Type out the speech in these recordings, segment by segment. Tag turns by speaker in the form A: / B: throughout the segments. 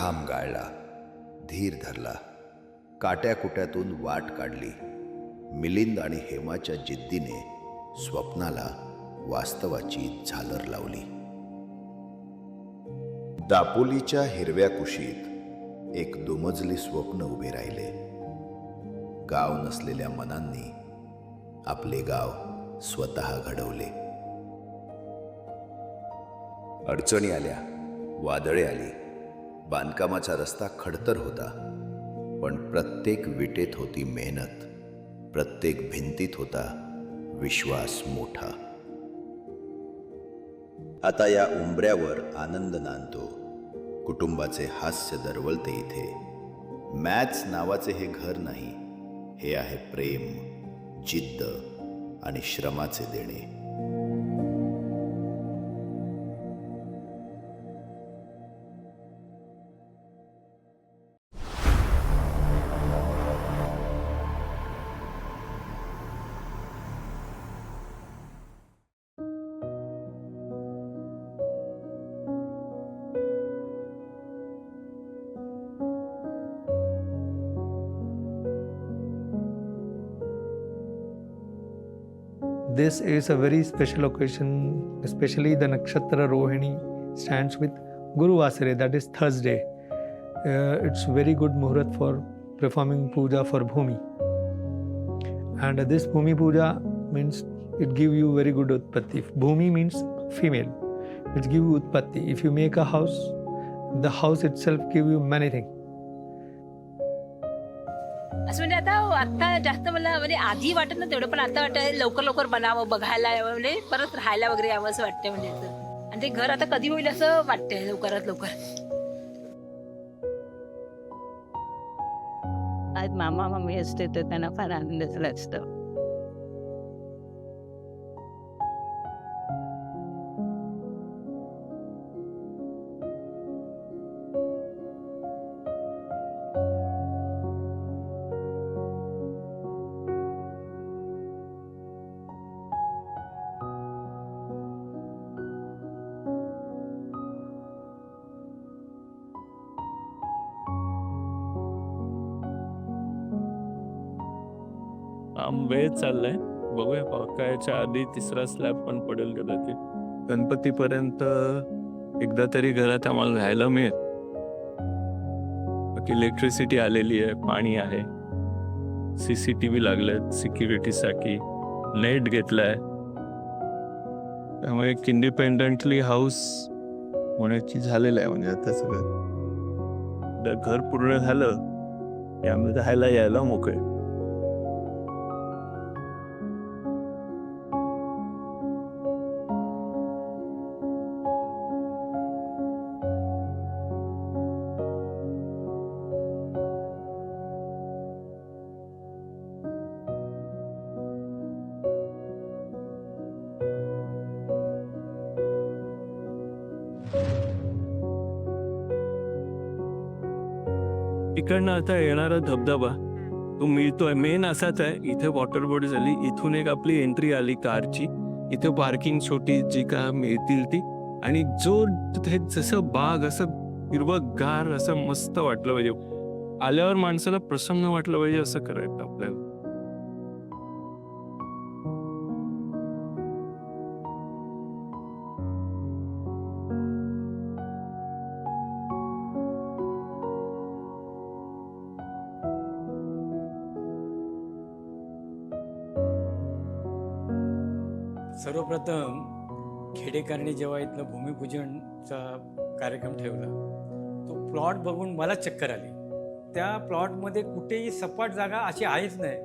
A: घाम गाळला, धीर धरला, काट्याकुट्यातून वाट काढली. मिलिंद आणि हेमाच्या जिद्दीने स्वप्नाला वास्तवाची झालर लावली. दापोलीच्या हिरव्या कुशीत एक दुमजली स्वप्न उभे राहिले. गाव नसलेल्या मनांनी आपले गाव स्वतः घडवले. अडचणी आल्या, वादळे आली, बांधकामाचा रस्ता खडतर होता, पण प्रत्येक विटेत होती मेहनत, प्रत्येक भिंतीत होता विश्वास मोठा. आता या उंबऱ्यावर आनंद नांदतो, कुटुंबाचे हास्य दरवळते इथे. मॅथ्स नावाचे हे घर नाही, हे आहे प्रेम, जिद्द आणि श्रमाचे देणे.
B: This is a very special occasion, especially the Nakshatra Rohini stands with Guru Vasare, that is Thursday. It's very good muhurat for performing puja for Bhumi. And this Bhumi puja means it give you very good utpatti. Bhumi means female, which give you utpatti. If you make a house, the house itself give you many things.
C: असं म्हणजे आता जास्त मला म्हणजे आधी वाटत ना तेवढं, पण आता वाटतं लवकर लवकर बनावं, बघायला यावं, म्हणजे परत राहायला वगैरे यावं असं वाटतं. म्हणजे असं आणि ते घर आता कधी होईल असं वाटतंय लवकरात लवकर.
D: आज मामा मामी असते तर त्यांना फार आनंद झाला असतं.
E: वेळ चाललाय, बघूया पावसाळ्याच्या आधी तिसरा स्लॅब पण पडेल कदाचित. गणपतीपर्यंत एकदा तरी घरात आम्हाला राहायला मिळेल. बाकी इलेक्ट्रिसिटी आलेली आहे, पाणी आहे, CCTV लागलेत सिक्युरिटीसाठी, नेट घेतलाय, त्यामुळे एक इंडिपेंडंटली हाऊस होण्याची झालेलं आहे. म्हणजे आता सगळं घर पूर्ण झालं की आम्ही राहायला यायला मोकळे. इकडनं आता येणारा धबधबा तो मिळतोय, मेन असाच आहे. इथे वॉटर बोर्ड झाली, इथून एक आपली एंट्री आली कारची, इथे पार्किंग छोटी जी का मिळतील ती, आणि जो तिथे जसं बाग असं हिरवंगार असं मस्त वाटलं पाहिजे, आल्यावर माणसाला प्रसन्न वाटलं पाहिजे असं करायचं आपल्याला.
F: सर्वप्रथम खेडेकरांनी जेव्हा इथलं भूमिपूजनचा कार्यक्रम ठेवला, तो प्लॉट बघून मला चक्कर आली. त्या प्लॉटमध्ये कुठेही सपाट जागा अशी आहेच नाही.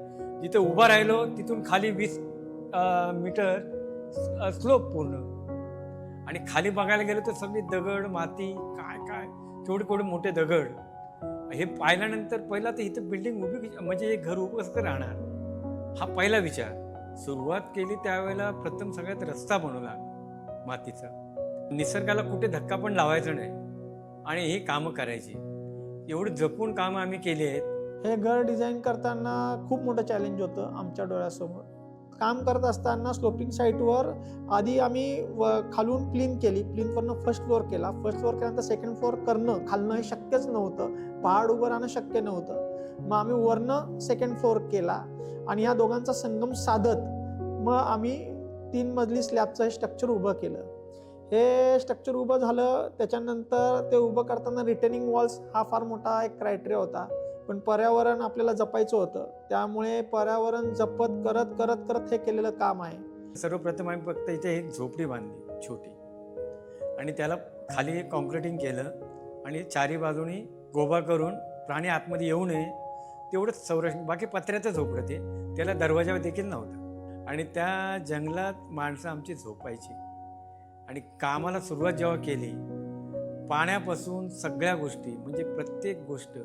F: जिथे उभा राहिलो तिथून खाली 20 मीटर स्लोप पूर्ण, आणि खाली बघायला गेलो तर सगळी दगड माती, काय काय केवढे मोठे दगड. हे पाहिल्यानंतर पहिला तर इथं बिल्डिंग उभी, म्हणजे एक घर उभं कसं राहणार, हा पहिला विचार. सुरुवात केली त्यावेळेला प्रथम सगळ्यात रस्ता बनवला मातीचा. निसर्गाला कुठे धक्का पण लावायचा नाही आणि ही कामं करायची. एवढी जपून कामं आम्ही केली आहेत.
G: हे घर डिझाईन करताना खूप मोठं चॅलेंज होतं आमच्या डोळ्यासमोर, काम करत असताना स्लोपिंग साईटवर आधी आम्ही खालून प्लीन केली, प्लीनवरनं फर्स्ट फ्लोअर केला, फर्स्ट फ्लोअर केल्यानंतर सेकंड फ्लोअर करणं खालनं हे शक्यच नव्हतं, पहाड उभं राहणं शक्य नव्हतं. मग आम्ही वरनं सेकंड फ्लोअर केला आणि ह्या दोघांचा संगम साधत मग आम्ही 3 मजली स्लॅबचं हे स्ट्रक्चर उभं केलं. हे स्ट्रक्चर उभं झालं त्याच्यानंतर ते उभं करताना रिटेनिंग वॉल्स हा फार मोठा एक क्रायटेरिया होता, पण पर्यावरण आपल्याला जपायचं होतं, त्यामुळे पर्यावरण जपत करत हे केलेलं काम आहे.
F: सर्वप्रथम आम्ही फक्त इथे एक झोपडी बांधली छोटी आणि त्याला खाली कॉन्क्रिटिंग केलं आणि चारी बाजूनी गोबा करून प्राणी आतमध्ये येऊ नये तेवढंच संरक्षण, बाकी पत्र्याचं झोपडं ते, त्याला दरवाजा देखील नव्हता. आणि त्या जंगलात माणसं आमची झोपायची. आणि कामाला सुरुवात जेव्हा केली, पाण्यापासून सगळ्या गोष्टी म्हणजे प्रत्येक गोष्ट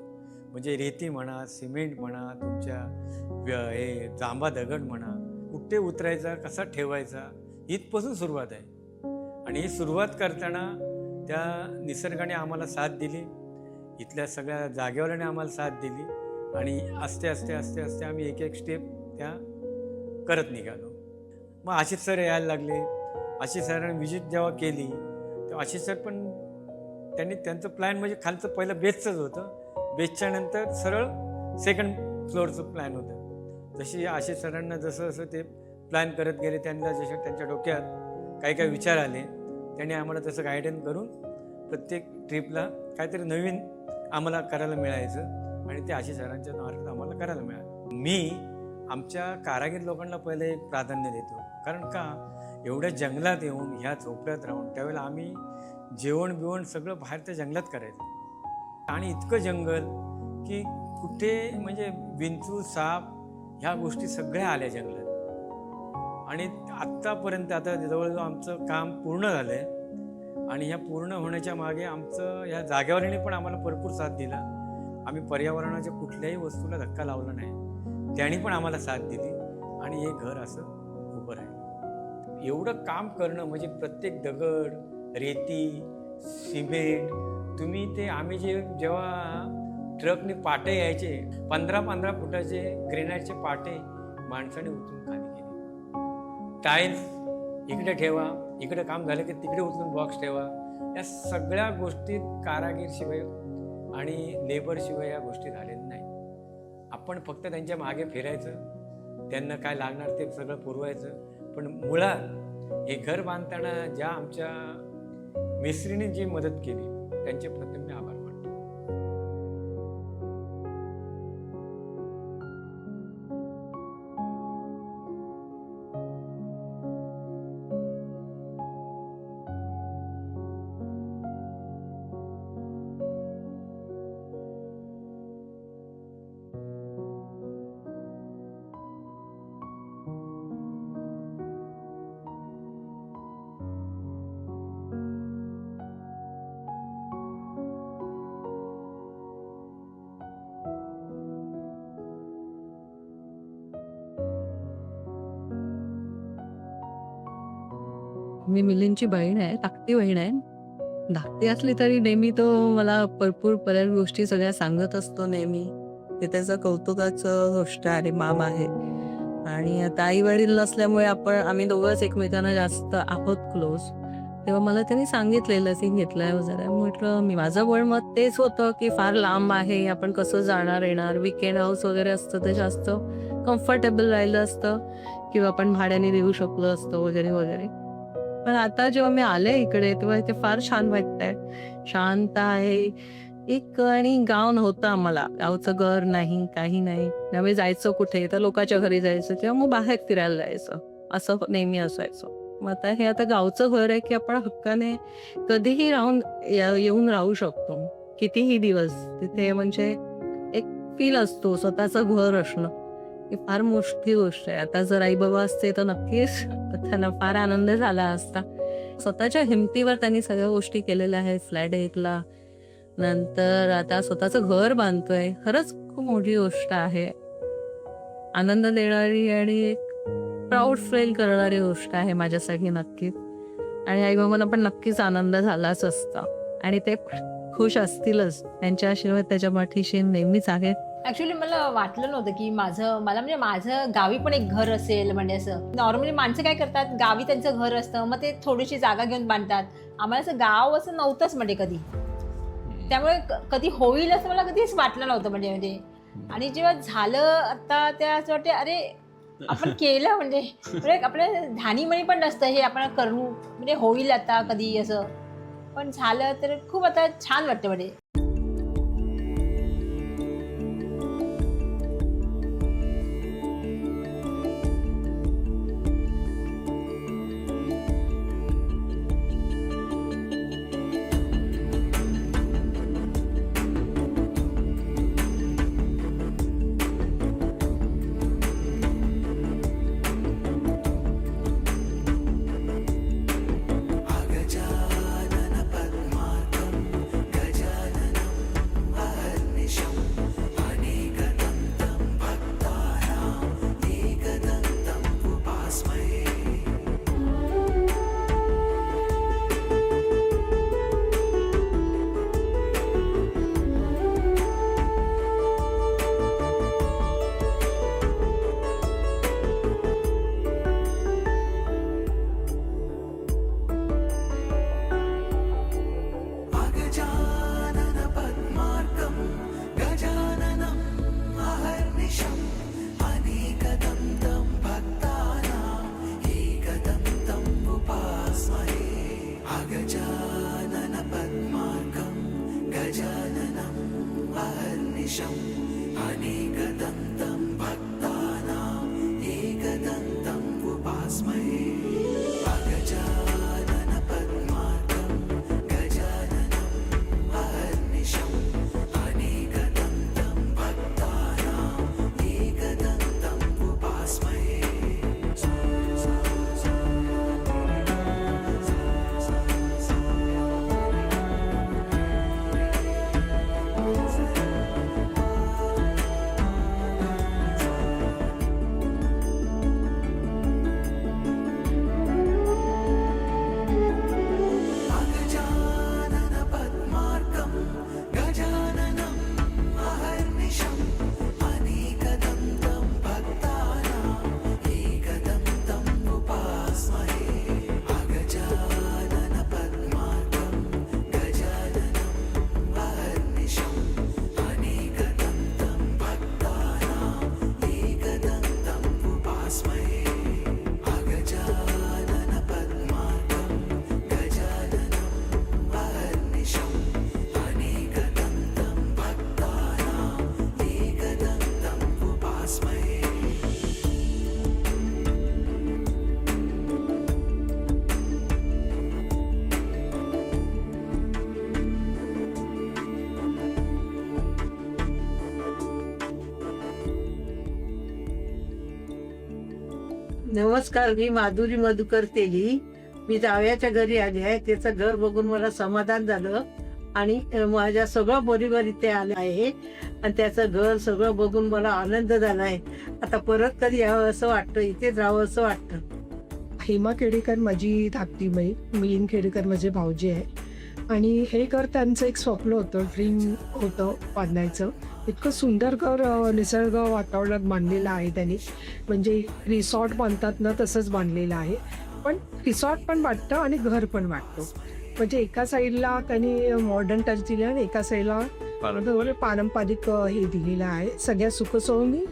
F: म्हणजे रेती म्हणा, सिमेंट म्हणा, तुमच्या हे जांभा दगड म्हणा, कुठे उतरायचा, कसा ठेवायचा, इथपासून सुरुवात आहे. आणि ही सुरुवात करताना त्या निसर्गाने आम्हाला साथ दिली, इथल्या सगळ्या जागेवाल्याने आम्हाला साथ दिली आणि आस्ते आस्ते आम्ही एक एक स्टेप त्या करत निघालो. मग आशिष सर यायला लागले. आशिष सरांनी व्हिजिट जेव्हा केली तेव्हा आशिष सर पण त्यांनी त्यांचं प्लॅन म्हणजे खालचं पहिलं बेसचंच होतं, बेसच्या नंतर सरळ सेकंड फ्लोअरचं प्लॅन होतं. जशी आशिष सरांना जसं ते प्लॅन करत गेले, त्यांना जसे त्यांच्या डोक्यात काही विचार आले, त्यांनी आम्हाला तसं गायडन्स करून प्रत्येक ट्रिपला काहीतरी नवीन आम्हाला करायला मिळायचं आणि ते आशिष सरांच्या मार्फत आम्हाला करायला मिळालं. मी आमच्या कारागीर लोकांना पहिले एक प्राधान्य देतो, कारण का एवढ्या जंगलात येऊन ह्या झोपड्यात राहून त्यावेळेला आम्ही जेवण बिवण सगळं बाहेर त्या जंगलात करायचं आणि इतकं जंगल की कुठे म्हणजे विंचू, साप ह्या गोष्टी सगळ्या आल्या जंगलात. आणि आत्तापर्यंत आता जवळजवळ आमचं काम पूर्ण झालं आहे आणि ह्या पूर्ण होण्याच्या मागे आमचं ह्या जागेवारीने पण आम्हाला भरपूर साथ दिला. आम्ही पर्यावरणाच्या कुठल्याही वस्तूला धक्का लावला नाही, त्यांनी पण आम्हाला साथ दिली आणि हे घर असं उभं राहिलं. एवढं काम करणं म्हणजे प्रत्येक दगड, रेती, सिमेंट, तुम्ही ते आम्ही जेव्हा ट्रकने पाटे यायचे 15-15 फुटाचे ग्रेनाईटचे पाटे माणसाने उचलून खाली केले. टाईल्स इकडे ठेवा, इकडे काम झालं की तिकडे उचलून बॉक्स ठेवा, या सगळ्या गोष्टीत कारागीरशिवाय आणि लेबरशिवाय या गोष्टी झालेल्या नाही. आपण फक्त त्यांच्या मागे फिरायचं, त्यांना काय लागणार ते सगळं पुरवायचं. पण मुळात हे घर बांधताना ज्या आमच्या मिस्त्रीने जी मदत केली त्यांचे प्रथम मी आभार मानतो.
D: मी मिलिंदची बहीण आहे, धाकटी बहीण आहे. धाकटी असली तरी नेहमी तो मला भरपूर बऱ्याच गोष्टी सगळ्या सांगत असतो नेहमी. ते त्याचं कौतुकाचं गोष्ट आहे, माम आहे. आणि आता आई वडील नसल्यामुळे आम्ही दोघंच एकमेकांना जास्त आहोत क्लोज. तेव्हा मला त्यांनी सांगितलेलं सीन घेतलाय वगैरे. म्हटलं मी माझं पण मत तेच होतं की फार लांब आहे, आपण कसं जाणार येणार, विकेंड हाऊस वगैरे असतं ते जास्त कम्फर्टेबल राहिलं असतं किंवा आपण भाड्याने देऊ शकलो असतो वगैरे वगैरे. पण आता जेव्हा मी आले इकडे तेव्हा इथे फार छान वाटतंय, शांत आहे एक. आणि गाव नव्हतं आम्हाला, गावचं घर नाही, काही नाही. त्यामुळे जायचं कुठे तर लोकांच्या घरी जायचं किंवा मग बाहेर फिरायला जायचं, असं नेहमी असायचं. मग आता हे आता गावचं घर आहे की आपण हक्काने कधीही येऊन राहू शकतो, कितीही दिवस तिथे. म्हणजे एक फील असतो स्वतःचं घर असणं, ही फार मोठी गोष्ट आहे. आता जर आई बाबा असते तर नक्कीच त्यांना फार आनंद झाला असता. स्वतःच्या हिमतीवर त्यांनी सगळ्या गोष्टी केलेल्या आहेत. फ्लॅट घेतला, नंतर आता स्वतःचं घर बांधतोय. खरंच खूप मोठी गोष्ट आहे, आनंद देणारी आणि एक प्राऊड फील करणारी गोष्ट आहे माझ्यासाठी नक्कीच. आणि आई बाबांना पण नक्कीच आनंद झालाच असता आणि ते खुश असतीलच. त्यांच्या आशीर्वाद त्याच्या पाठीशी नेहमीच आहेत.
C: ऍक्च्युली मला वाटलं नव्हतं की मला म्हणजे माझं गावी पण एक घर असेल, म्हणजे असं नॉर्मली माणसं काय करतात, गावी त्यांचं घर असतं, मग ते थोडीशी जागा घेऊन बांधतात. आम्हाला असं गाव असं नव्हतंच म्हणजे कधी, त्यामुळे कधी होईल असं मला कधीच वाटलं नव्हतं म्हणजे आणि जेव्हा झालं आता त्या असं वाटते अरे आपण केलं म्हणजे आपल्या ध्यानीमणी पण नसतं हे आपण करू म्हणजे होईल आता कधी असं, पण झालं तर खूप आता छान वाटतं म्हणजे.
H: नमस्कार, मी माधुरी मधुकर तेली. मी जावयाच्या घरी आले आहे. त्याचं घर बघून मला समाधान झालं आणि माझ्या सगळं परिवार इथे आले आहे आणि त्याचं घर सगळं बघून मला आनंद झाला आहे. आता परत कधी यावं असं वाटतं, इथेच राहावं असं वाटतं.
I: हेमा खेडेकर माझी धाकटी बहीण, मिलिंद खेडेकर माझे भाऊजी आहे आणि हे घर त्यांचं एक स्वप्न होतं, ड्रीम होतं बांधायचं. इतकं सुंदर घर निसर्ग वातावरणात बांधलेलं आहे त्यांनी, म्हणजे रिसॉर्ट बांधतात ना तसंच बांधलेलं आहे. पण रिसॉर्ट पण वाटतं आणि घर पण वाटतं. म्हणजे एका साईडला त्यांनी मॉडर्न टच दिलं आणि एका साईडला पारंपरिक हे दिलेलं आहे. सगळ्या सुखसोयींनी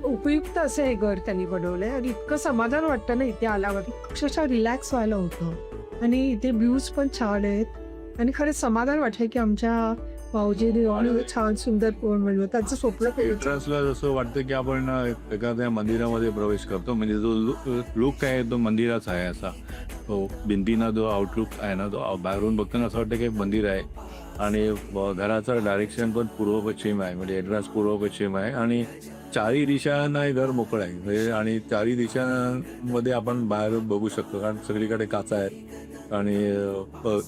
I: उपयुक्त असं हे घर त्यांनी बनवलं आहे आणि इतकं समाधान वाटतं ना इथे आल्यावर, अक्षरशः रिलॅक्स व्हायला होतं आणि इथे व्ह्यूज पण छान आहेत आणि खरंच समाधान वाटतं की आमच्या भाऊजीने छान सुंदर बनवलं. त्यांचं स्वप्न
J: एंट्रन्सला जसं वाटतं की आपण एखाद्या मंदिरामध्ये प्रवेश करतो, म्हणजे जो लुक आहे तो मंदिराचा आहे असा. तो भिंतीना जो आउटलुक आहे ना, तो बाहेरून बघताना असं वाटतं की एक मंदिर आहे आणि घराचं डायरेक्शन पण पूर्व पश्चिम आहे, म्हणजे एंट्रन्स पूर्व पश्चिम आहे आणि चारही दिशांना हे घर मोकळं आहे म्हणजे, आणि चारही दिशांमध्ये आपण बाहेर बघू शकतो कारण सगळीकडे काचा आहेत आणि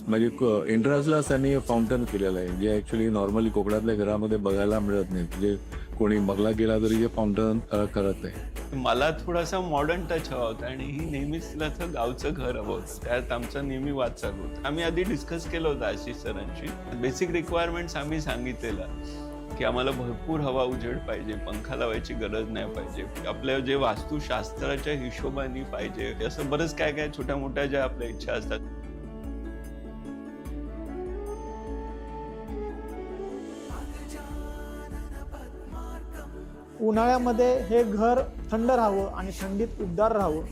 J: म्हणजे एंट्रन्सलाच त्यांनी फाउंटन केलेलं आहे, जे ॲक्च्युली नॉर्मली कोकणातल्या घरामध्ये बघायला मिळत नाही. म्हणजे कोणी बंगला गेला तरी जे फाउंटन करत आहे.
K: मला थोडासा मॉडर्न टच हवा होता आणि ही नेहमीच तिला गावचं घर हवं होतं. त्यात आमचा नेहमी वाद चालू होता. आम्ही आधी डिस्कस केलं होतं आशिष सरांशी. बेसिक रिक्वायरमेंट्स आम्ही सांगितलेलं की आम्हाला भरपूर हवा उजेड पाहिजे, पंखा लावायची गरज नाही पाहिजे, आपल्या जे वास्तुशास्त्राच्या हिशोबाने पाहिजे, असं बरंच काय काय छोट्या मोठ्या ज्या आपल्या इच्छा असतात.
G: उन्हाळ्यामध्ये हे घर थंड राहावं आणि थंडीत उबदार राहावं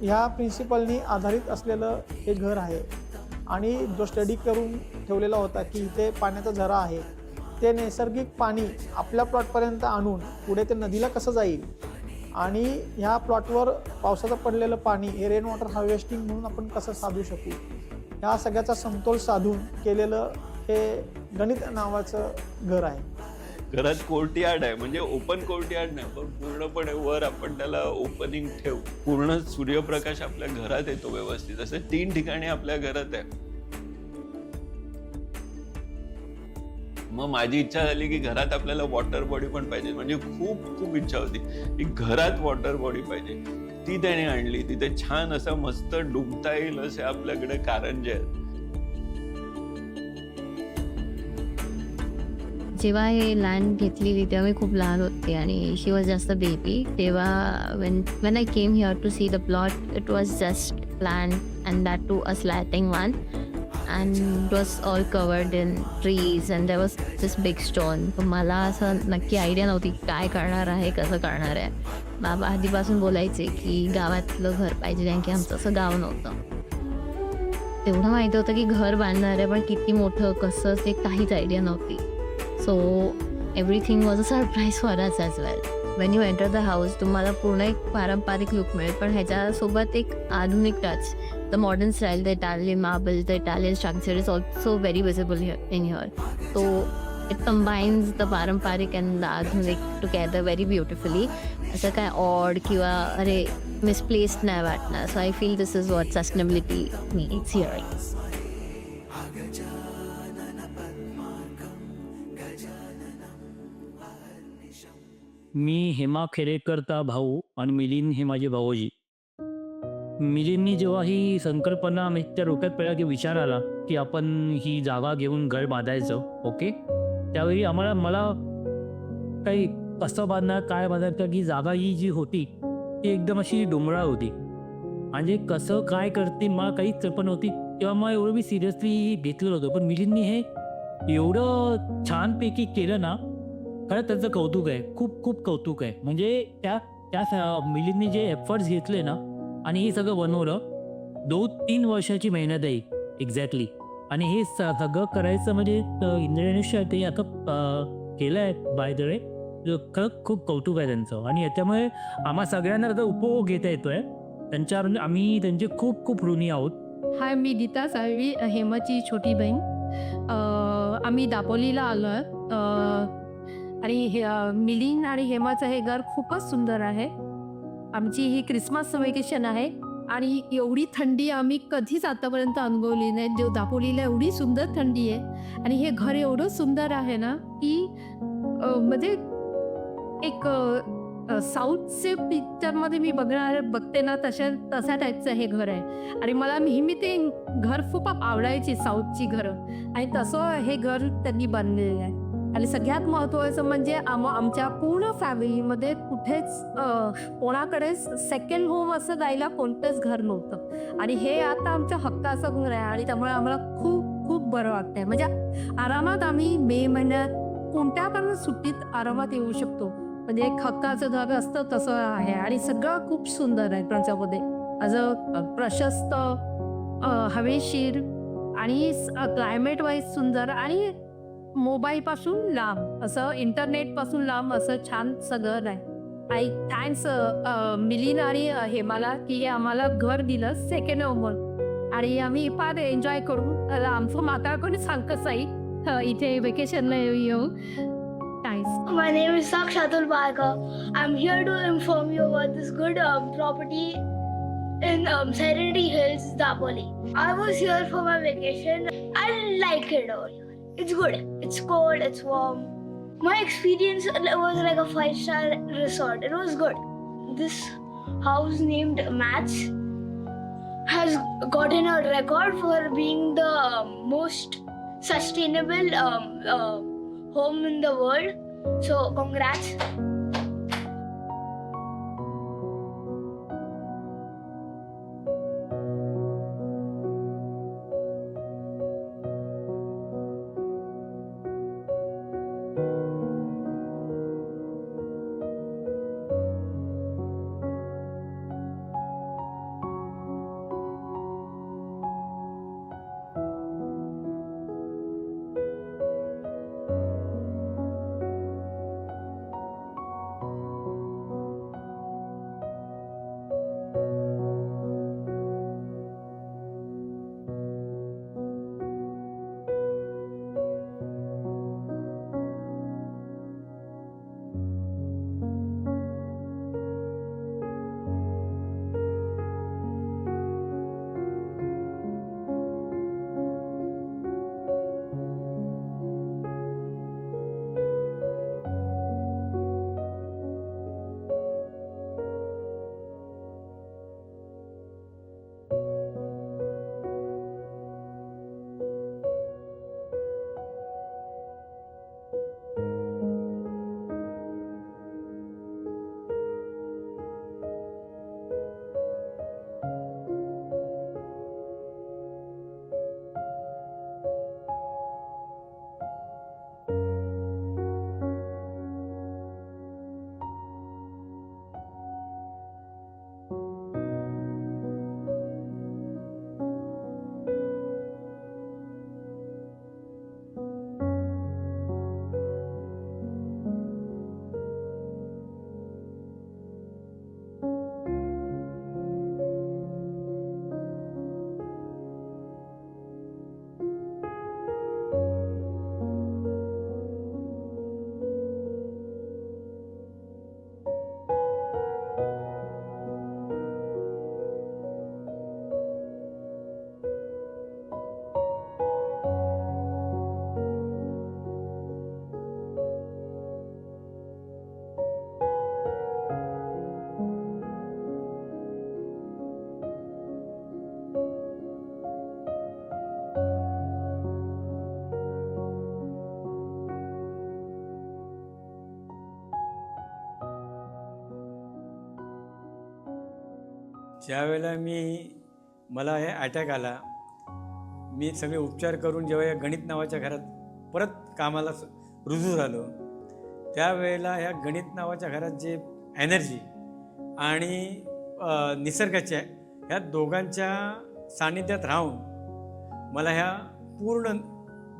G: ह्या प्रिन्सिपलनी आधारित असलेलं हे घर आहे. आणि जो स्टडी करून ठेवलेला होता की इथे पाण्याचा झरा आहे, ते नैसर्गिक पाणी आपल्या प्लॉटपर्यंत आणून पुढे ते नदीला कसं जाईल आणि ह्या प्लॉटवर पावसाचं पडलेलं पाणी हे रेन वॉटर हार्वेस्टिंग म्हणून आपण कसं साधू शकू, ह्या सगळ्याचा समतोल साधून केलेलं हे गणित नावाचं घर आहे.
K: घरात कोर्टयार्ड आहे, म्हणजे ओपन कोर्टयार्ड नाही, पण पूर्णपणे वर आपण त्याला ओपनिंग ठेवू, पूर्ण सूर्यप्रकाश आपल्या घरात येतो व्यवस्थित. असं 3 ठिकाणी आपल्या घरात आहे. मग माझी इच्छा झाली की घरात आपल्याला वॉटर बॉडी पण पाहिजे, म्हणजे खूप इच्छा होती की घरात वॉटर बॉडी पाहिजे. ती त्याने आणली. तिथे छान असं मस्त डुबता येईल असे आपल्याकडे कारंजे आहेत.
L: जेव्हा हे लँड घेतलेली तेव्हा मी खूप लहान होते आणि शी वॉज जस्ट अ बेबी. तेव्हा when I came here to see the plot, it was just planned and that too a slanting one, and it was all covered in trees and there was this big stone. मला असं नक्की idea नव्हती काय करणार आहे, कसं करणार आहे. बाबा आधीपासून बोलायचे की गावातलं घर पाहिजे, कारण की आमचं असं गाव नव्हतं. तेवढं माहिती होतं की घर बांधणार आहे, पण किती मोठं कसं ते काहीच आयडिया नव्हती. So everything was a surprise for us as well. When you enter the house, तुम्हाला पूर्ण एक पारंपरिक लुक मिळेल, पण ह्याच्यासोबत एक आधुनिक touch. The modern style, the Italian marble, the Italian structure is also very visible in here. So it combines the पारंपरिक and the आधुनिक together very beautifully. असं काय odd किंवा अरे misplaced नाही वाटणार. So I feel this is what sustainability means here.
M: मी हेमा खेडेकरचा भाऊ आणि मिलिंद हे माझे भाऊजी. मिलिंदनी जेव्हा ही संकल्पना त्या डोक्यात पहिला की विचार आला की आपण ही जागा घेऊन घर बांधायचं, ओके, त्यावेळी मला काही कसं बांधणार काय बांधणार, की जागा ही जी होती ती एकदम अशी डोंगराळ होती. म्हणजे कसं काय करते मला काहीच कल्पना नव्हती. तेव्हा मला एवढं मी सिरियसली घेतलेलं होतं. पण मिलिंदनी हे एवढं छानपैकी केलं ना, खरं त्यांचं कौतुक आहे, खूप कौतुक आहे. म्हणजे त्या मिलिंदनी जे एफर्ट्स घेतले ना आणि हे सगळं बनवलं, 2-3 वर्षाची मेहनत आहे एक्झॅक्टली. आणि हे सगळं करायचं म्हणजे इंद्रधनुष्य ते आता केलं आहे बाय द वे. खरं खूप कौतुक आहे त्यांचं. आणि याच्यामुळे आम्हा सगळ्यांना त्याचा उपभोग घेता येतोय. त्यांच्यावर आम्ही त्यांचे खूप ऋणी आहोत.
I: हाय, मी गीता साळवी, हेमाची छोटी बहीण. आम्ही दापोलीला आलो आहे आणि मिलिंद आणि हेमाचं हे घर खूपच सुंदर आहे. आमची ही क्रिसमस वेकेशन आहे आणि एवढी थंडी आम्ही कधीच आतापर्यंत अनुभवली नाही. जो दापोलीला एवढी सुंदर थंडी आहे आणि हे घर एवढं सुंदर आहे ना की म्हणजे एक साऊथचे पिक्चरमध्ये मी बघते ना तशा टाईपचं हे घर आहे. आणि मला नेहमी ते घर खूप आवडायची साऊथची घरं, आणि तसं हे घर त्यांनी बांधलेलं आहे. आणि सगळ्यात महत्त्वाचं म्हणजे आमच्या पूर्ण फॅमिलीमध्ये कुठेच कोणाकडेच सेकंड होम असं जायला कोणतंच घर नव्हतं. आणि हे आता आमच्या हक्काचं घर आहे आणि त्यामुळे आम्हाला खूप बरं वाटतंय. म्हणजे आरामात आम्ही मे महिन्यात कोणत्या पण सुट्टीत आरामात येऊ शकतो. म्हणजे एक हक्काचं घर असतं तसं आहे. आणि सगळं खूप सुंदर आहे त्याच्यामध्ये. असं प्रशस्त, हवेशीर आणि क्लायमेट वाईज सुंदर आणि मोबाईलपासून लांब, असं इंटरनेटपासून लांब असं छान सगळं आहे. आय थँक्स मिलिंद आणि हेमाला की हे आम्हाला घर दिलं सेकंड होमवर आणि आम्ही फार एन्जॉय करू. आमचं माता कोणी सांगत नाही इथे वेकेशनला येऊ. Thanks.
N: My name is Sakshatul Bhargav. I'm here to inform you about this good property in Serenity Hills, Dapoli. I was here for my vacation. I like it over here. It's good. It's cold. It's warm. My experience was like a 5-star resort. It was good. This house named Mats has gotten a record for being the most sustainable home in the world. So congrats.
F: ज्यावेळेला मला हे attack आला, मी सगळे उपचार करून जेव्हा या गणित नावाच्या घरात परत कामाला रुजू झालो, त्यावेळेला ह्या गणित नावाच्या घरात जे एनर्जी आणि निसर्गाच्या ह्या दोघांच्या सानिध्यात राहून मला ह्या पूर्ण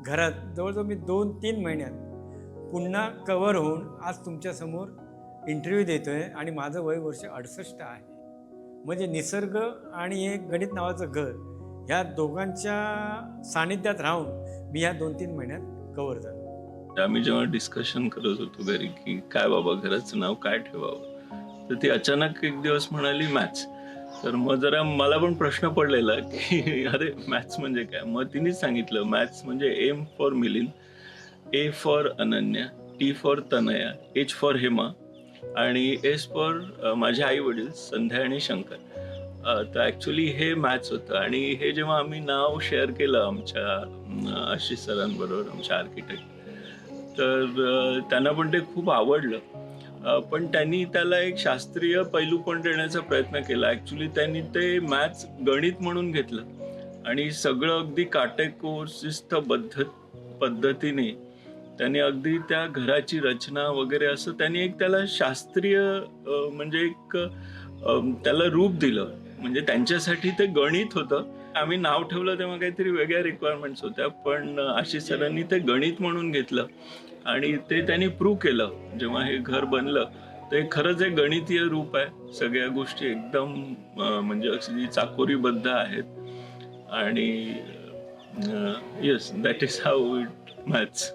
F: घरात जवळजवळ मी 2-3 महिन्यात पुन्हा कवर होऊन आज तुमच्यासमोर इंटरव्ह्यू देतो आहे आणि माझं वय वर्ष 68 आहे. म्हणजे निसर्ग आणि हे गणित नावाचं घर ह्या दोघांच्या सानिध्यात राहून मी ह्या 2-3 महिन्यात कवर झालो.
K: आम्ही जेव्हा डिस्कशन करत होतो घरी की काय बाबा घराचं नाव काय ठेवावं, तर ती अचानक एक दिवस म्हणाली मॅथ्स. तर मग जरा मला पण प्रश्न पडलेला की अरे मॅथ्स म्हणजे काय. मग तिनेच सांगितलं मॅथ्स म्हणजे M for Milind, A for Ananya, T for Tanaya, H for Hema आणि एस फॉर माझे आई वडील संध्या आणि शंकर. तर ॲक्च्युली हे मॅथ्स होतं. आणि हे जेव्हा आम्ही नाव शेअर केलं आमच्या आशिष सरांबरोबर, आमच्या आर्किटेक्ट, तर त्यांना पण ते खूप आवडलं. पण त्यांनी त्याला एक शास्त्रीय पैलू पण देण्याचा प्रयत्न केला. ॲक्च्युली त्यांनी ते मॅथ्स गणित म्हणून घेतलं आणि सगळं अगदी काटेकोर शिस्तबद्ध पद्धतीने त्यांनी अगदी त्या घराची रचना वगैरे असं त्यांनी एक त्याला शास्त्रीय म्हणजे एक त्याला रूप दिलं. म्हणजे त्यांच्यासाठी ते गणित होतं. आम्ही नाव ठेवलं तेव्हा काहीतरी वेगळ्या रिक्वायरमेंट्स होत्या, पण आशिष सरांनी ते गणित म्हणून घेतलं आणि ते त्यांनी प्रूव्ह केलं. जेव्हा हे घर बनलं ते खरंच एक गणितीय रूप आहे. सगळ्या गोष्टी एकदम म्हणजे अगदी चाकोरीबद्ध आहेत आणि yes, that is how it maths.